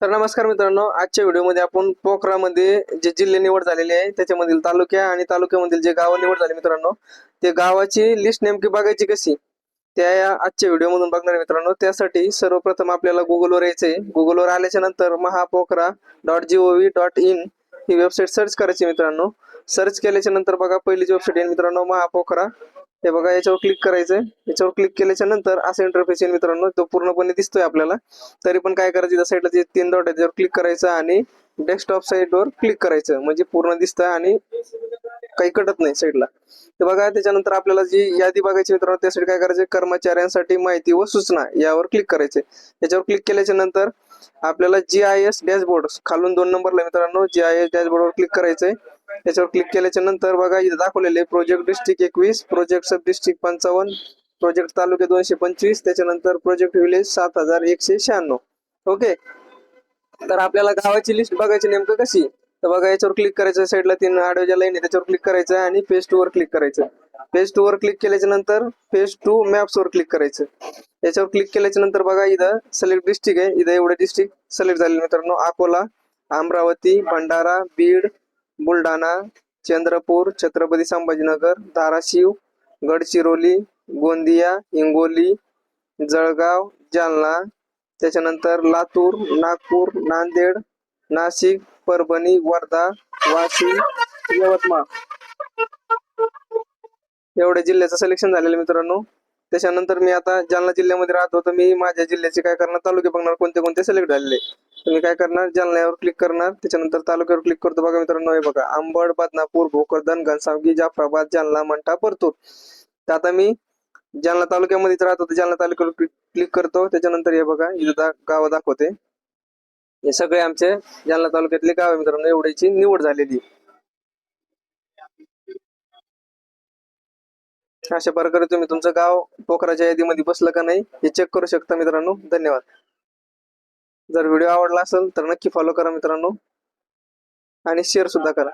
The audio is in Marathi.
तर नमस्कार मित्रांनो, आजच्या व्हिडिओमध्ये आपण पोखरामध्ये जे जिल्हे निवड झालेले आहे त्याच्यामधील तालुक्या आणि तालुक्यामधील जे गाव निवड झाले मित्रांनो, ते गावाची लिस्ट नेमकी बघायची कशी त्या आजच्या व्हिडिओमधून बघणार आहे मित्रांनो। त्यासाठी सर्वप्रथम आपल्याला गुगलवर यायचंय। गुगलवर आल्याच्या नंतर महापोखरा.gov.in ही वेबसाईट सर्च करायची मित्रांनो। सर्च केल्याच्या नंतर बघा पहिलीच वेबसाईट आहे मित्रांनो, महापोखरा। हे बघा, याच्यावर क्लिक करायचंय। याच्यावर क्लिक केल्याच्या नंतर असा इंटरफेस येईल मित्रांनो, तो पूर्णपणे दिसतोय आपल्याला। तरी पण काय करायचं, त्या साईडला जे 3 डॉट आहे त्यावर क्लिक करायचं आणि डेस्कटॉप साईडवर क्लिक करायचं, म्हणजे पूर्ण दिसतं आणि काही कटत नाही साईडला। तर बघा, त्याच्यानंतर आपल्याला जी यादी बघायची मित्रांनो, त्यासाठी काय करायचं, कर्मचाऱ्यांसाठी माहिती व सूचना यावर क्लिक करायचे। याच्यावर क्लिक केल्याच्या नंतर आपल्याला GIS डॅशबोर्ड खालून 2 नंबरला मित्रांनो GIS डॅशबोर्डवर क्लिक करायचंय। त्याच्यावर क्लिक केल्याच्या नंतर बघा इथे दाखवलेले प्रोजेक्ट डिस्ट्रिक्ट 21, प्रोजेक्ट सब डिस्ट्रिक्ट 55, प्रोजेक्ट तालुके 225, त्याच्यानंतर प्रोजेक्ट विलेज 7196। ओके, तर आपल्याला गावाची लिस्ट बघायची नेमकं कशी, तर बघा याच्यावर क्लिक करायचं, साईडला 3 आडव्या लाईन आहे त्याच्यावर क्लिक करायचं आणि पेज 2 वर क्लिक करायचं। पेज 2 वर क्लिक केल्याच्या नंतर पेज 2 मॅप्स वर क्लिक करायचं। याच्यावर क्लिक केल्याच्या नंतर बघा इथं सिलेक्ट डिस्ट्रिक्ट आहे, इथं एवढे डिस्ट्रिक्ट सिलेक्ट झाले मित्रांनो, अकोला, अमरावती, भंडारा, बीड, बुलढाणा, चंद्रपूर, छत्रपती संभाजीनगर, धाराशिव, गडचिरोली, गोंदिया, हिंगोली, जळगाव, जालना, त्याच्यानंतर लातूर, नागपूर, नांदेड, नाशिक, परभणी, वर्धा, वाशिम, यवतमाळ एवढ्या जिल्ह्याचं सिलेक्शन झालेलं मित्रांनो। त्याच्यानंतर मी आता जालना जिल्ह्यामध्ये राहतो, तर मी माझ्या जिल्ह्याचे काय करणार, तालुके बघणार कोणते कोणते सिलेक्ट झालेले। तर मी काय करणार, जालन्यावर क्लिक करणार, त्याच्यानंतर तालुक्यावर क्लिक करतो। बघा मित्रांनो, हे बघा अंबड, बदनापूर, भोकरदन, घनसावंगी, जाफराबाद, जालना, मंठा, परतूर। तर आता मी जालना तालुक्यामध्येच राहतो, तर जालना तालुक्यावर क्लिक करतो। त्याच्यानंतर हे बघा इथं गाव दाखवते, हे सगळे आमचे जालना तालुक्यातले गाव मित्रांनो, एवढ्याची निवड झालेली। अशा प्रकारे तुम्ही तुमचं गाव पोखराच्या यादीमध्ये बसलं का नाही हे चेक करू शकता मित्रांनो। धन्यवाद। जर व्हिडिओ आवडला असेल तर नक्की फॉलो करा मित्रांनो आणि शेअर सुद्धा करा।